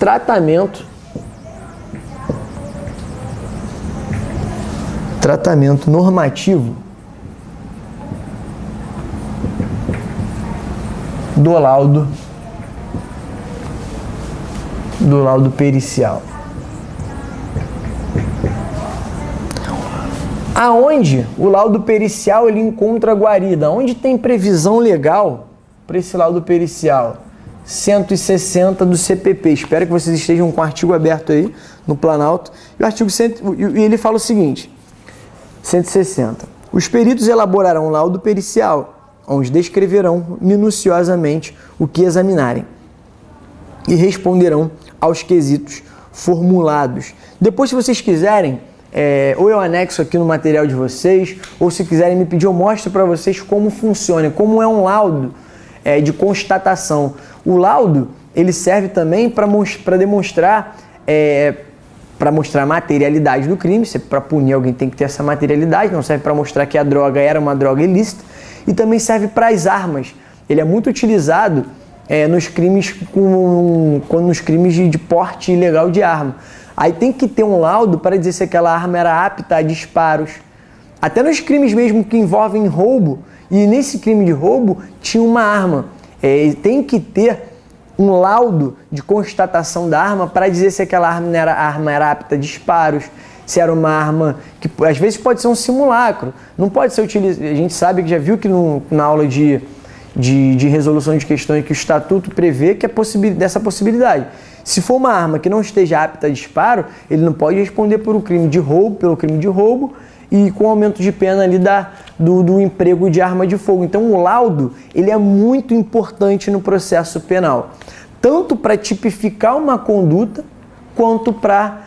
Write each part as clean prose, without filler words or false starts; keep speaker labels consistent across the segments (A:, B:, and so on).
A: tratamento normativo do laudo pericial. Aonde o laudo pericial ele encontra a guarida? Onde tem previsão legal para esse laudo pericial? 160 do CPP. Espero que vocês estejam com o artigo aberto aí no Planalto. E o artigo e ele fala o seguinte: 160. Os peritos elaborarão um laudo pericial, onde descreverão minuciosamente o que examinarem e responderão aos quesitos formulados. Depois, se vocês quiserem, ou eu anexo aqui no material de vocês, ou se quiserem me pedir, eu mostro para vocês como funciona, como é um laudo de constatação. O laudo, ele serve também para demonstrar, para mostrar a materialidade do crime. Para punir alguém tem que ter essa materialidade, não serve para mostrar que a droga era uma droga ilícita, e também serve para as armas. Ele é muito utilizado nos crimes nos crimes de porte ilegal de arma. Aí tem que ter um laudo para dizer se aquela arma era apta a disparos. Até nos crimes mesmo que envolvem roubo, e nesse crime de roubo tinha uma arma. Tem que ter um laudo de constatação da arma para dizer se aquela arma era apta a disparos, se era uma arma que às vezes pode ser um simulacro, não pode ser utilizado. A gente sabe que já viu que na aula de resolução de questões que o estatuto prevê que dessa possibilidade. Se for uma arma que não esteja apta a disparo, ele não pode responder pelo crime de roubo e com aumento de pena ali do emprego de arma de fogo. Então o laudo ele é muito importante no processo penal, tanto para tipificar uma conduta, quanto para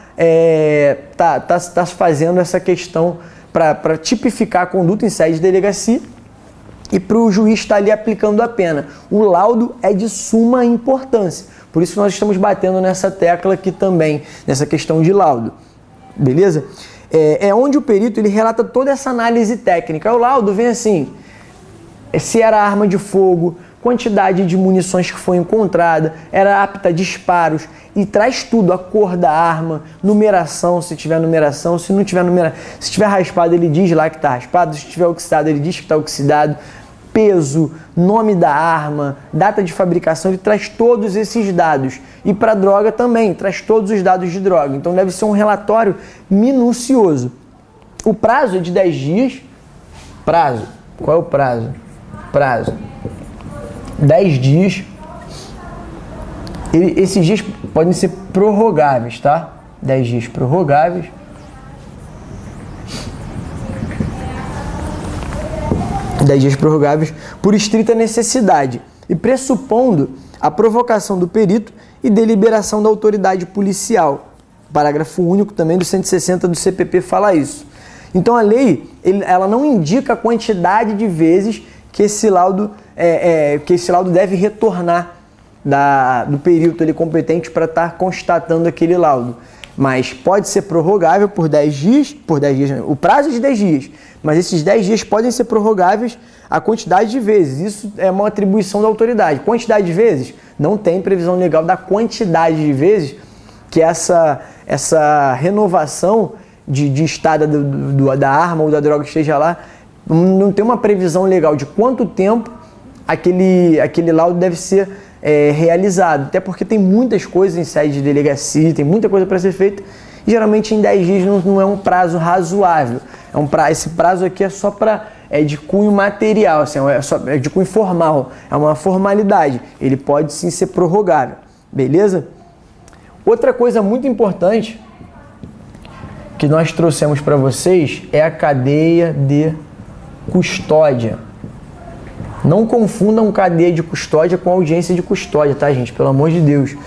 A: tá fazendo essa questão para tipificar a conduta em sede de delegacia e para o juiz estar ali aplicando a pena. O laudo é de suma importância. Por isso nós estamos batendo nessa tecla aqui também, nessa questão de laudo. Beleza? É onde o perito ele relata toda essa análise técnica. O laudo vem assim: se era arma de fogo, quantidade de munições que foi encontrada, era apta a disparos, e traz tudo, a cor da arma, numeração, se tiver numeração, se não tiver numeração, se tiver raspado ele diz lá que está raspado, se tiver oxidado ele diz que está oxidado, peso, nome da arma, data de fabricação, ele traz todos esses dados. E para droga também, traz todos os dados de droga. Então deve ser um relatório minucioso. O prazo é de 10 dias. Prazo. Qual é o prazo? Prazo. 10 dias. Esses dias podem ser prorrogáveis, tá? 10 dias prorrogáveis. Por estrita necessidade e pressupondo a provocação do perito e deliberação da autoridade policial. O parágrafo único também do 160 do CPP fala isso. Então a lei ela não indica a quantidade de vezes que esse laudo deve retornar do perito ali competente para estar constatando aquele laudo. Mas pode ser prorrogável por 10 dias, o prazo é de 10 dias, mas esses 10 dias podem ser prorrogáveis a quantidade de vezes. Isso é uma atribuição da autoridade. Quantidade de vezes, não tem previsão legal da quantidade de vezes que essa renovação de estada da arma ou da droga esteja lá. Não tem uma previsão legal de quanto tempo aquele laudo deve ser realizado, até porque tem muitas coisas em sede de delegacia, tem muita coisa para ser feita, e geralmente em 10 dias não é um prazo razoável. Esse prazo aqui é só de cunho material, assim, é de cunho formal, é uma formalidade, ele pode sim ser prorrogável, beleza? Outra coisa muito importante que nós trouxemos para vocês é a cadeia de custódia. Não confundam cadeia de custódia com audiência de custódia, tá, gente? Pelo amor de Deus.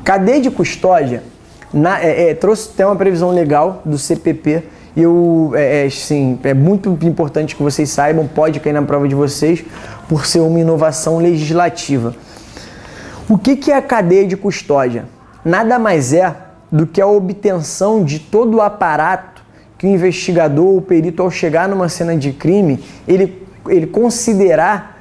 A: Cadeia de custódia tem uma previsão legal do CPP e é muito importante que vocês saibam, pode cair na prova de vocês, por ser uma inovação legislativa. O que é a cadeia de custódia? Nada mais é do que a obtenção de todo o aparato que o investigador ou o perito, ao chegar numa cena de crime, ele considerar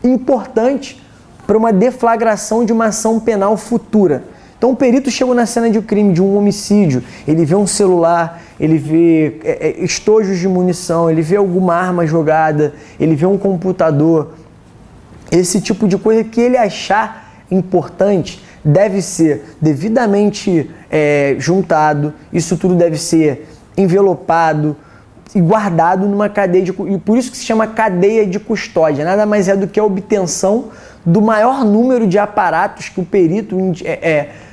A: importante para uma deflagração de uma ação penal futura. Então o perito chegou na cena de um crime, de um homicídio, ele vê um celular, ele vê estojos de munição, ele vê alguma arma jogada, ele vê um computador, esse tipo de coisa que ele achar importante deve ser devidamente juntado, isso tudo deve ser envelopado e guardado numa cadeia e por isso que se chama cadeia de custódia. Nada mais é do que a obtenção do maior número de aparatos que o perito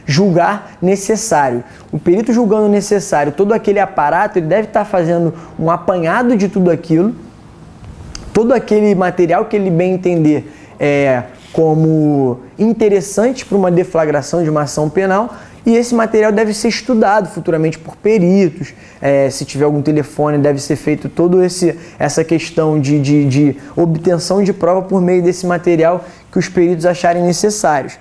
A: julgar necessário. O perito julgando necessário todo aquele aparato, ele deve estar fazendo um apanhado de tudo aquilo, todo aquele material que ele bem entender como interessante para uma deflagração de uma ação penal, e esse material deve ser estudado futuramente por peritos. Se tiver algum telefone, deve ser feito toda essa questão de obtenção de prova por meio desse material que os peritos acharem necessários.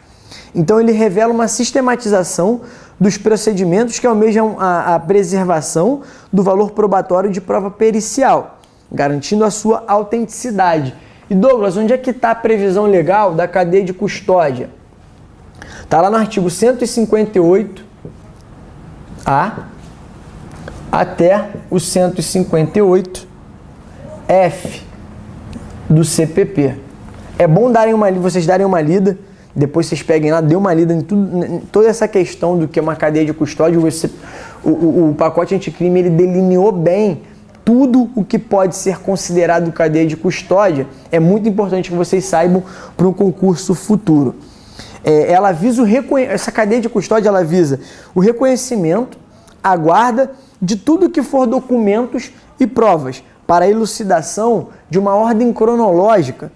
A: Então ele revela uma sistematização dos procedimentos que almejam a preservação do valor probatório de prova pericial, garantindo a sua autenticidade. E Douglas, onde é que está a previsão legal da cadeia de custódia? Está lá no artigo 158A até o 158F do CPP. É bom vocês darem uma lida, depois vocês peguem lá, dê uma lida em toda essa questão do que é uma cadeia de custódia. O pacote anticrime ele delineou bem tudo o que pode ser considerado cadeia de custódia. É muito importante que vocês saibam para um concurso futuro. Ela visa essa cadeia de custódia, ela visa o reconhecimento, a guarda de tudo que for documentos e provas para a elucidação de uma ordem cronológica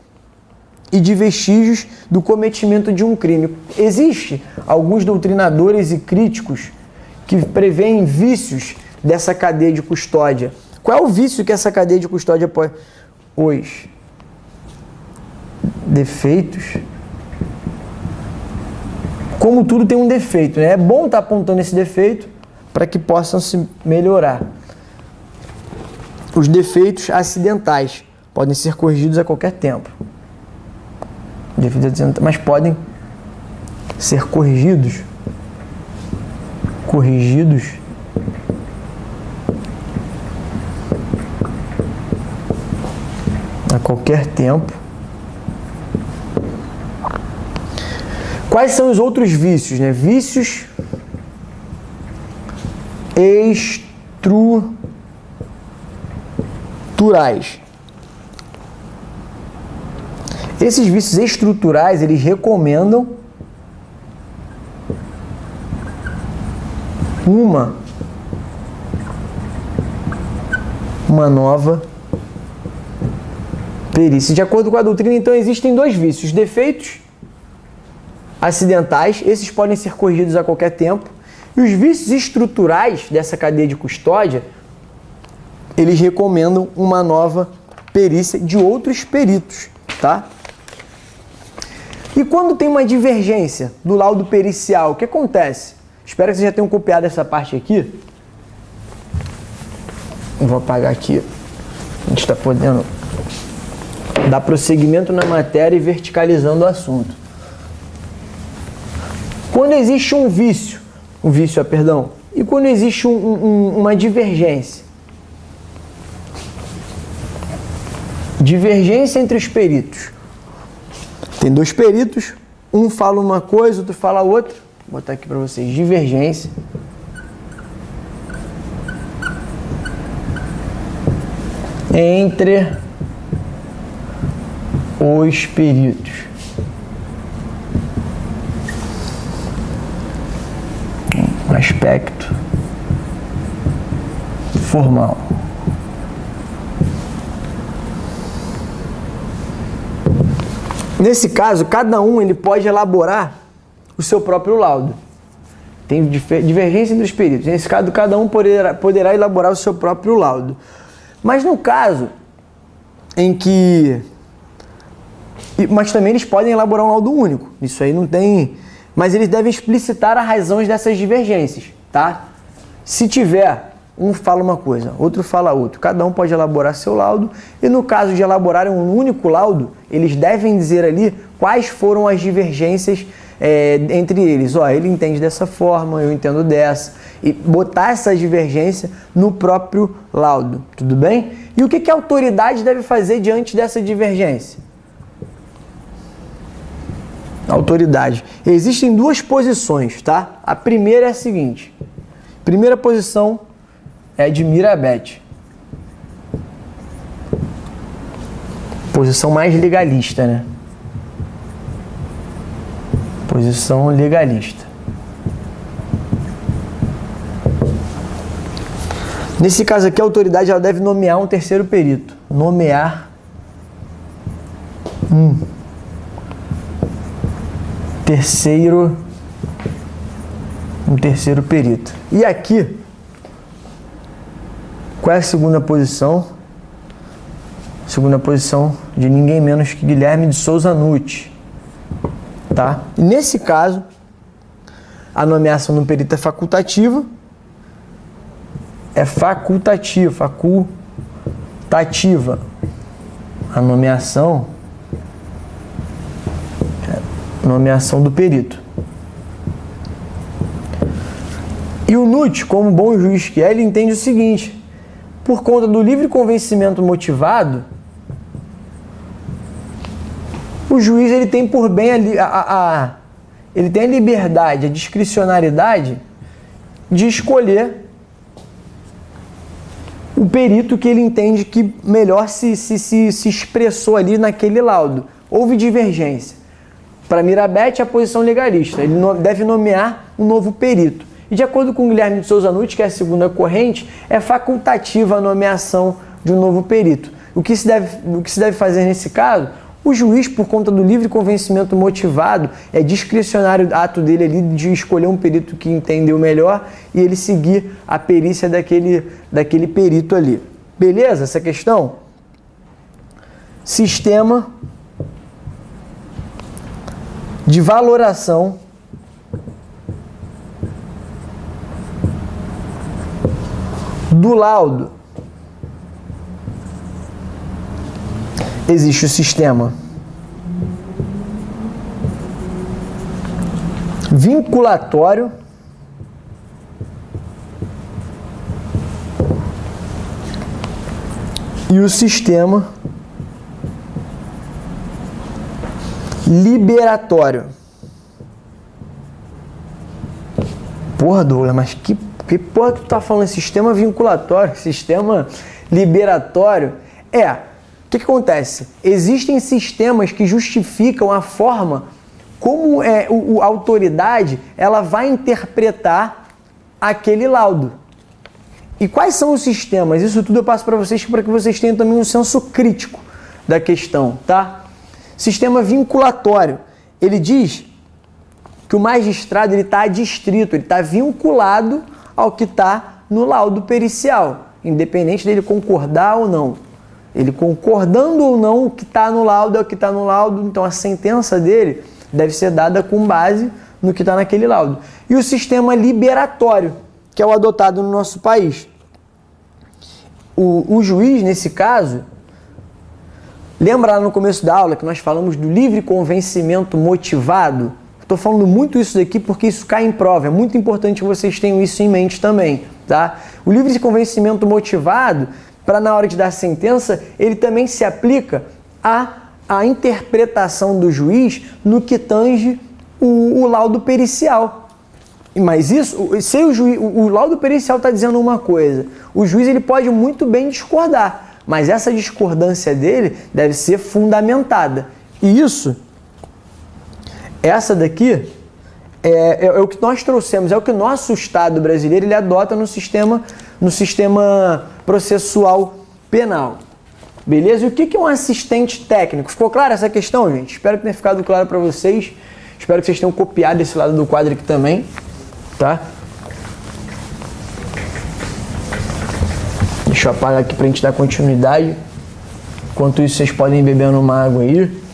A: e de vestígios do cometimento de um crime. Existe alguns doutrinadores e críticos que preveem vícios dessa cadeia de custódia. Qual é o vício que essa cadeia de custódia pode? Os defeitos. Como tudo tem um defeito, né? É bom estar apontando esse defeito para que possam se melhorar. Os defeitos acidentais podem ser corrigidos a qualquer tempo. Defeitos acidentais, mas podem ser corrigidos a qualquer tempo. Quais são os outros vícios, né? Vícios estruturais. Esses vícios estruturais, eles recomendam uma nova perícia. De acordo com a doutrina, então, existem dois vícios: defeitos acidentais, esses podem ser corrigidos a qualquer tempo, e os vícios estruturais dessa cadeia de custódia, eles recomendam uma nova perícia de outros peritos, tá? E quando tem uma divergência do laudo pericial, o que acontece? Espero que vocês já tenham copiado essa parte aqui. Vou apagar aqui. A gente está podendo dar prosseguimento na matéria e verticalizando o assunto. Quando existe e quando existe uma divergência entre os peritos. Tem dois peritos, um fala uma coisa, outro fala outra. Vou botar aqui para vocês: divergência entre os peritos. Aspecto formal. Nesse caso, cada um ele pode elaborar o seu próprio laudo. Tem divergência entre os peritos. Nesse caso, cada um poderá elaborar o seu próprio laudo. Mas no caso em que... Mas também eles podem elaborar um laudo único. Isso aí não tem... Mas eles devem explicitar as razões dessas divergências, tá? Se tiver, um fala uma coisa, outro fala outra. Cada um pode elaborar seu laudo. E no caso de elaborarem um único laudo, eles devem dizer ali quais foram as divergências entre eles. Ele entende dessa forma, eu entendo dessa. E botar essa divergência no próprio laudo, tudo bem? E o que a autoridade deve fazer diante dessa divergência? Autoridade. Existem duas posições, tá? A primeira é a seguinte. Primeira posição é de Mirabete. Posição mais legalista, né? Posição legalista. Nesse caso aqui, a autoridade ela deve nomear um terceiro perito. Nomear um terceiro perito. E aqui, qual é a segunda posição? Segunda posição de ninguém menos que Guilherme de Souza Nutti. Tá? E nesse caso, a nomeação do perito é facultativa. Facultativa. A nomeação do perito. E o Nutti, como bom juiz que é, ele entende o seguinte: por conta do livre convencimento motivado, o juiz ele tem por bem ele tem a liberdade, a discricionariedade de escolher o perito que ele entende que melhor se expressou ali naquele laudo. Houve divergência. Para Mirabete, a posição legalista. Ele deve nomear um novo perito. E de acordo com Guilherme de Souza Nutti, que é a segunda corrente, é facultativa a nomeação de um novo perito. O que se deve fazer nesse caso? O juiz, por conta do livre convencimento motivado, é discricionário ato dele ali de escolher um perito que entendeu melhor e ele seguir a perícia daquele perito ali. Beleza essa questão? Sistema de valoração do laudo. Existe o sistema vinculatório e o sistema liberatório. Porra, Douglas, mas que porra que tu tá falando? Sistema vinculatório, sistema liberatório? O que acontece? Existem sistemas que justificam a forma como a autoridade ela vai interpretar aquele laudo. E quais são os sistemas? Isso tudo eu passo para que vocês tenham também um senso crítico da questão, tá? Sistema vinculatório. Ele diz que o magistrado está adstrito, ele está vinculado ao que está no laudo pericial, independente dele concordar ou não. Ele concordando ou não, o que está no laudo é o que está no laudo, então a sentença dele deve ser dada com base no que está naquele laudo. E o sistema liberatório, que é o adotado no nosso país. O juiz, nesse caso, lembra lá no começo da aula que nós falamos do livre convencimento motivado? Estou falando muito isso daqui porque isso cai em prova, é muito importante que vocês tenham isso em mente também, tá? O livre convencimento motivado, para na hora de dar a sentença, ele também se aplica à interpretação do juiz no que tange o laudo pericial. Mas isso, se o laudo pericial está dizendo uma coisa, o juiz ele pode muito bem discordar, mas essa discordância dele deve ser fundamentada. E essa daqui é o que nós trouxemos, é o que o nosso Estado brasileiro ele adota no sistema processual penal. Beleza? E o que é um assistente técnico? Ficou clara essa questão, gente? Espero que tenha ficado claro para vocês. Espero que vocês tenham copiado esse lado do quadro aqui também, tá? Deixa eu apagar aqui para a gente dar continuidade. Enquanto isso, vocês podem ir bebendo uma água aí.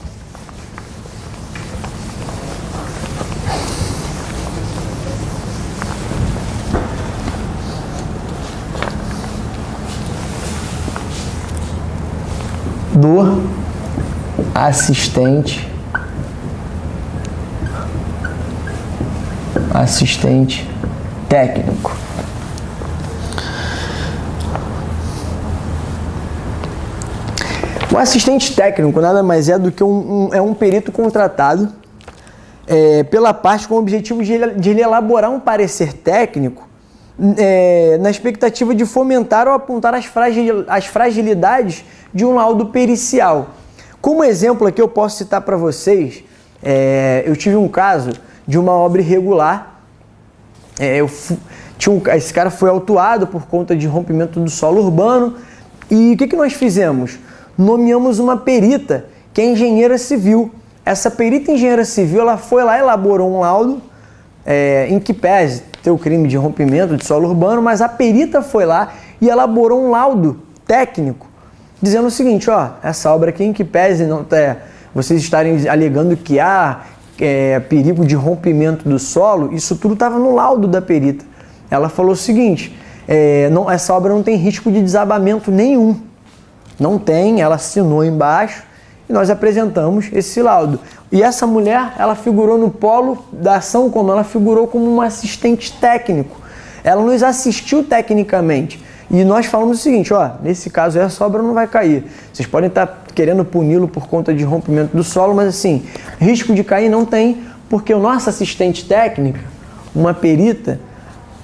A: Do assistente assistente técnico. O assistente técnico nada mais é do que um perito contratado pela parte com o objetivo de ele elaborar um parecer técnico na expectativa de fomentar ou apontar as fragilidades de um laudo pericial. Como exemplo aqui eu posso citar para vocês, eu tive um caso de uma obra irregular, esse cara foi autuado por conta de rompimento do solo urbano e o que nós fizemos? Nomeamos uma perita, que é engenheira civil. Essa perita engenheira civil, ela foi lá e elaborou um laudo em que pese ter o crime de rompimento de solo urbano, mas a perita foi lá e elaborou um laudo técnico, dizendo o seguinte, ó, essa obra aqui em que pese vocês estarem alegando que há perigo de rompimento do solo, isso tudo estava no laudo da perita. Ela falou o seguinte, essa obra não tem risco de desabamento nenhum. Não tem, ela assinou embaixo e nós apresentamos esse laudo. E essa mulher, ela figurou no polo da ação como? Ela figurou como um assistente técnico. Ela nos assistiu tecnicamente. E nós falamos o seguinte, ó, nesse caso essa obra não vai cair. Vocês podem estar querendo puni-lo por conta de rompimento do solo, mas assim, risco de cair não tem, porque o nosso assistente técnico, uma perita,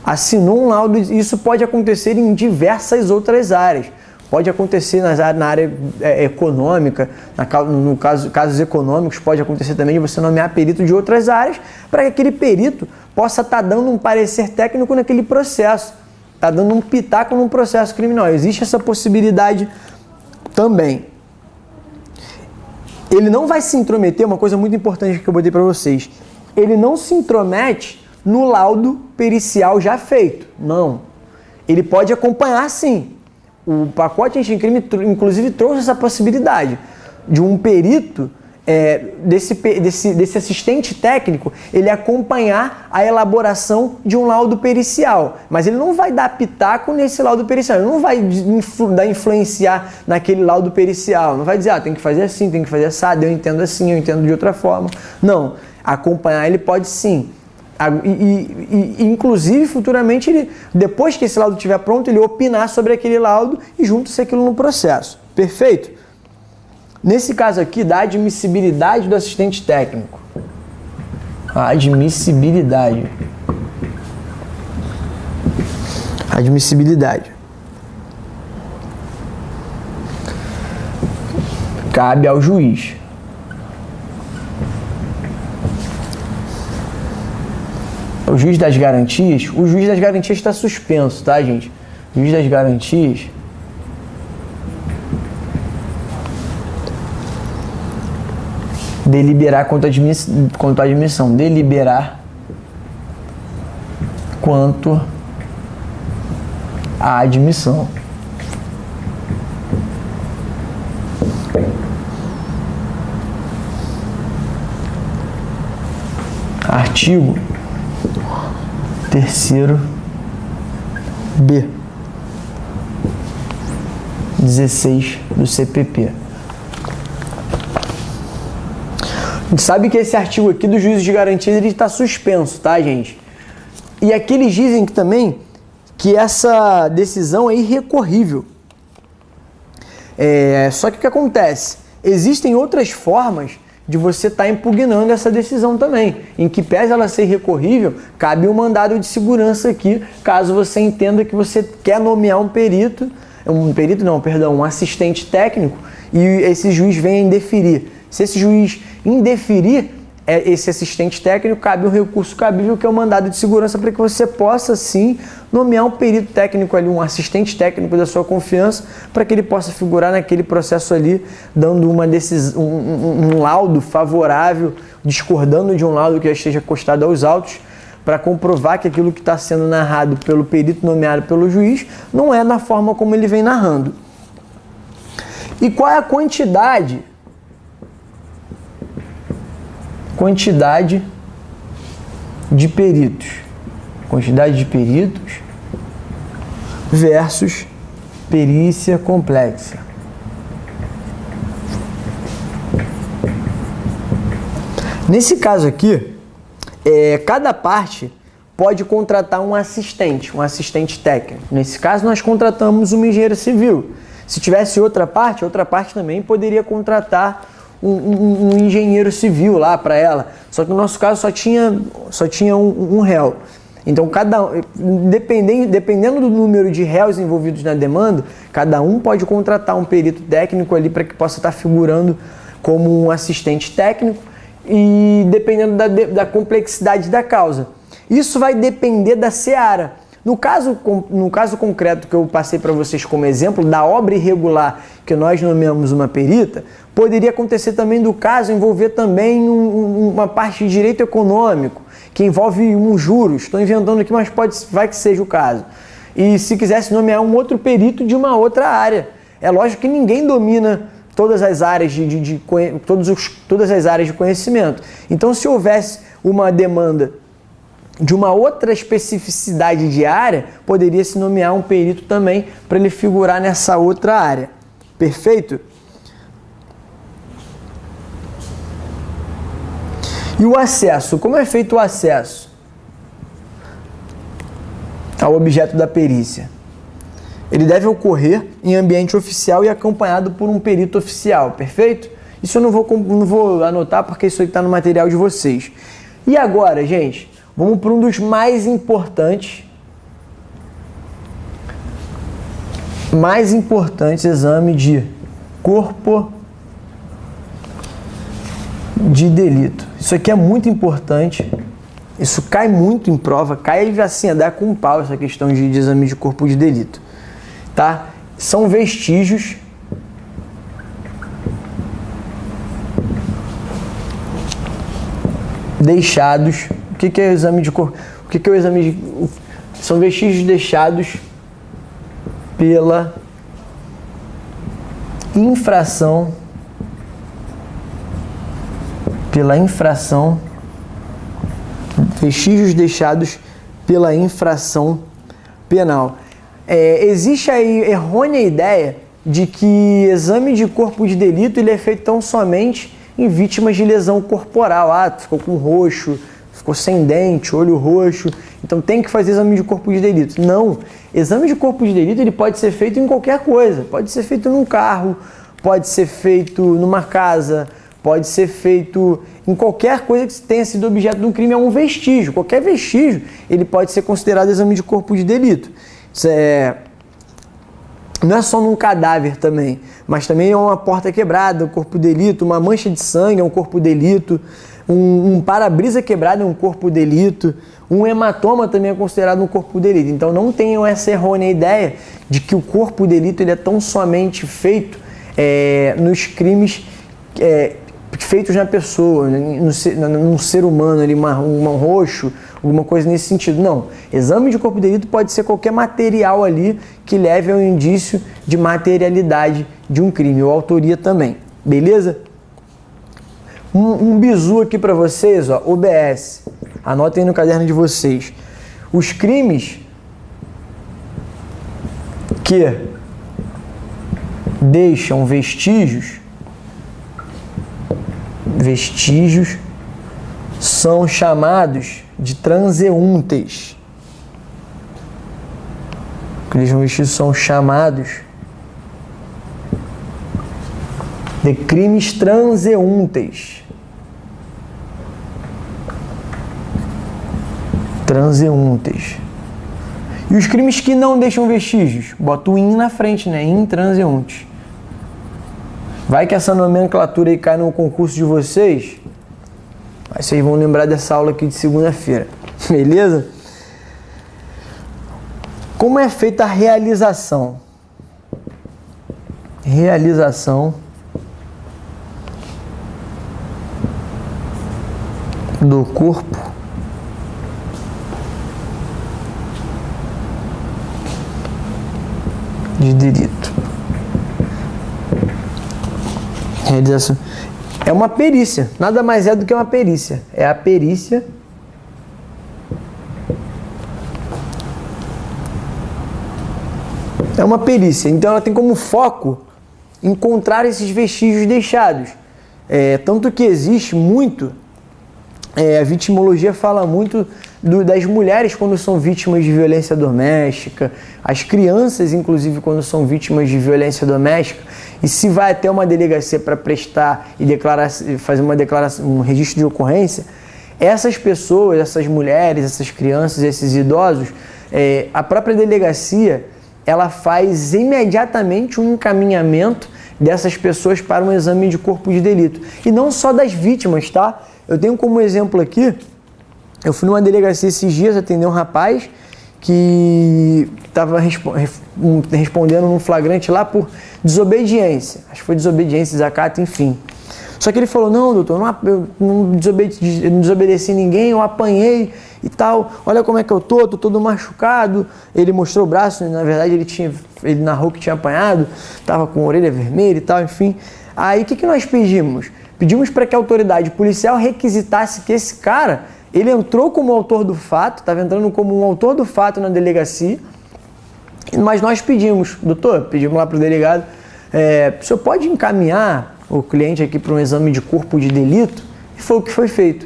A: assinou um laudo. Isso pode acontecer em diversas outras áreas. Pode acontecer na área econômica, no casos econômicos, pode acontecer também de você nomear perito de outras áreas para que aquele perito possa estar dando um parecer técnico naquele processo, está dando um pitaco num processo criminal. Existe essa possibilidade também. Ele não vai se intrometer, uma coisa muito importante que eu botei para vocês, ele não se intromete no laudo pericial já feito, não. Ele pode acompanhar sim. O pacote anticrime, inclusive, trouxe essa possibilidade de um perito, desse assistente técnico, ele acompanhar a elaboração de um laudo pericial. Mas ele não vai dar pitaco nesse laudo pericial, ele não vai influenciar naquele laudo pericial, não vai dizer, tem que fazer assim, tem que fazer assado, eu entendo assim, eu entendo de outra forma. Não, acompanhar ele pode sim. Inclusive, futuramente, depois que esse laudo estiver pronto, ele opinar sobre aquele laudo e junto-se aquilo no processo. Perfeito? Nesse caso aqui, da admissibilidade do assistente técnico. A admissibilidade. Admissibilidade. Cabe ao juiz. O juiz das garantias está suspenso, tá, gente? O juiz das garantias deliberar quanto à admissão. Deliberar quanto à admissão. Artigo 3º B 16 do CPP. A gente sabe que esse artigo aqui do juízo de garantias ele está suspenso, tá, gente? E aqui eles dizem que também que essa decisão é irrecorrível. Só que o que acontece? Existem outras formas de você estar impugnando essa decisão também, em que pese ela ser irrecorrível, cabe um mandado de segurança aqui, caso você entenda que você quer nomear um assistente técnico e esse juiz venha indeferir. Se esse juiz indeferir esse assistente técnico, cabe um recurso cabível, que é o mandado de segurança, para que você possa, sim, nomear um perito técnico ali, um assistente técnico da sua confiança, para que ele possa figurar naquele processo ali, dando uma decisão, um laudo favorável, discordando de um laudo que já esteja acostado aos autos, para comprovar que aquilo que está sendo narrado pelo perito nomeado pelo juiz não é da forma como ele vem narrando. E qual é a quantidade de peritos? Quantidade de peritos versus perícia complexa. Nesse caso aqui, cada parte pode contratar um assistente técnico. Nesse caso, nós contratamos uma engenheira civil. Se tivesse outra parte também poderia contratar um engenheiro civil lá para ela. Só que no nosso caso só tinha um réu. Então, dependendo do número de réus envolvidos na demanda, cada um pode contratar um perito técnico ali para que possa estar figurando como um assistente técnico e dependendo da complexidade da causa. Isso vai depender da seara. No caso concreto que eu passei para vocês como exemplo, da obra irregular que nós nomeamos uma perita, poderia acontecer também do caso envolver também uma parte de direito econômico, que envolve um juros. Estou inventando aqui, mas vai que seja o caso. E se quisesse nomear um outro perito de uma outra área. É lógico que ninguém domina todas as áreas todas as áreas de conhecimento. Então, se houvesse uma demanda de uma outra especificidade de área, poderia se nomear um perito também para ele figurar nessa outra área. Perfeito? E o acesso? Como é feito o acesso ao objeto da perícia? Ele deve ocorrer em ambiente oficial e acompanhado por um perito oficial, perfeito? Isso eu não vou anotar porque isso está no material de vocês. E agora, gente, vamos para um dos mais importantes exame de corpo de delito. Isso aqui é muito importante, isso cai muito em prova, cai assim, a dar com um pau essa questão de exame de corpo de delito, tá? São vestígios deixados. O que é o exame de corpo? São vestígios deixados pela infração vestígios deixados pela infração penal. Existe aí errônea ideia de que exame de corpo de delito ele é feito tão somente em vítimas de lesão corporal. Ficou com roxo, ficou sem dente, olho roxo, então tem que fazer exame de corpo de delito. Não, exame de corpo de delito ele pode ser feito em qualquer coisa, pode ser feito num carro, pode ser feito numa casa, pode ser feito em qualquer coisa que tenha sido objeto de um crime. É um vestígio, qualquer vestígio ele pode ser considerado exame de corpo de delito. Não é só num cadáver também, mas também é uma porta quebrada, um corpo de delito, uma mancha de sangue é um corpo de delito, um para-brisa quebrado é um corpo de delito, um hematoma também é considerado um corpo de delito. Então não tenham essa errônea ideia de que o corpo de delito ele é tão somente feito nos crimes feitos na pessoa, num ser humano, ali, um roxo, alguma coisa nesse sentido. Não. Exame de corpo de delito pode ser qualquer material ali que leve ao indício de materialidade de um crime, ou autoria também. Beleza? Um bizu aqui para vocês, ó, OBS. Anotem no caderno de vocês. Os crimes que deixam vestígios são chamados de transeúntes. Aqueles vestígios são chamados de crimes transeúntes. E os crimes que não deixam vestígios? Bota o in na frente, né? Intranseuntes. Vai que essa nomenclatura aí cai no concurso de vocês. Aí vocês vão lembrar dessa aula aqui de segunda-feira. Beleza? Como é feita a realização? Realização do corpo de delito. Realização. É uma perícia, nada mais é do que uma perícia. É a perícia então ela tem como foco encontrar esses vestígios deixados. Tanto que existe muito, a vitimologia fala muito das mulheres quando são vítimas de violência doméstica, as crianças, inclusive, quando são vítimas de violência doméstica, e se vai até uma delegacia para prestar e fazer uma declaração, um registro de ocorrência, essas pessoas, essas mulheres, essas crianças, esses idosos, a própria delegacia, ela faz imediatamente um encaminhamento dessas pessoas para um exame de corpo de delito. E não só das vítimas, tá? Eu tenho como exemplo aqui, eu fui numa delegacia esses dias atender um rapaz que estava respondendo num flagrante lá por desobediência. Acho que foi desobediência, desacato, enfim. Só que ele falou, não, doutor, eu não desobedeci ninguém, eu apanhei e tal, olha como é que eu tô todo machucado. Ele mostrou o braço, na verdade ele narrou que tinha apanhado, estava com a orelha vermelha e tal, enfim. Aí o que nós pedimos? Pedimos para que a autoridade policial requisitasse que esse cara, ele entrou como autor do fato, estava entrando como um autor do fato na delegacia, mas nós pedimos, doutor, pedimos lá para o delegado, o senhor pode encaminhar o cliente aqui para um exame de corpo de delito? E foi o que foi feito.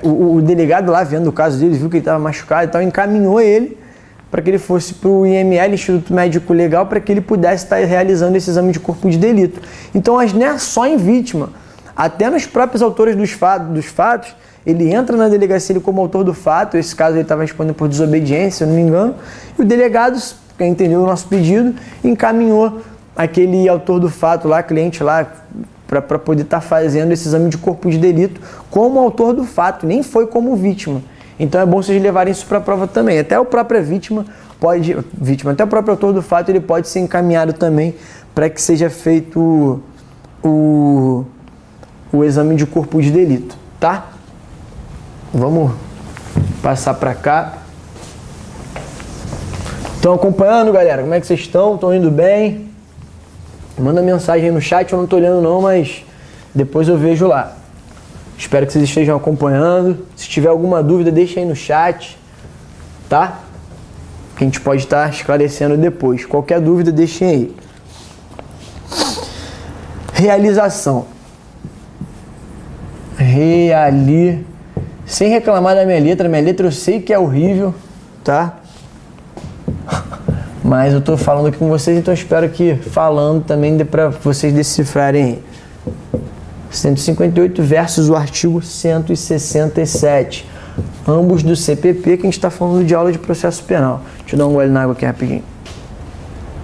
A: O delegado lá, vendo o caso dele, viu que ele estava machucado e tal, encaminhou ele para que ele fosse para o IML, Instituto Médico Legal, para que ele pudesse estar realizando esse exame de corpo de delito. Então, não é só em vítima, até nos próprios autores dos fatos, ele entra na delegacia ele como autor do fato, esse caso ele estava respondendo por desobediência, se eu não me engano, e o delegado, quem entendeu o nosso pedido, encaminhou aquele autor do fato lá, cliente lá, para poder estar fazendo esse exame de corpo de delito como autor do fato, nem foi como vítima. Então é bom vocês levarem isso para a prova também. Até a própria até o próprio autor do fato, ele pode ser encaminhado também para que seja feito o exame de corpo de delito, tá? Vamos passar para cá. Estão acompanhando, galera? Como é que vocês estão? Estão indo bem? Manda mensagem aí no chat, eu não estou olhando não, mas depois eu vejo lá. Espero que vocês estejam acompanhando. Se tiver alguma dúvida, deixa aí no chat, tá? Que a gente pode estar esclarecendo depois. Qualquer dúvida, deixem aí. Realização. Sem reclamar da minha letra eu sei que é horrível, tá? Mas eu tô falando aqui com vocês, então eu espero que falando também dê pra vocês decifrarem aí. 158 versus o artigo 167, ambos do CPP, que a gente está falando de aula de processo penal. Deixa eu dar um gole na água aqui rapidinho.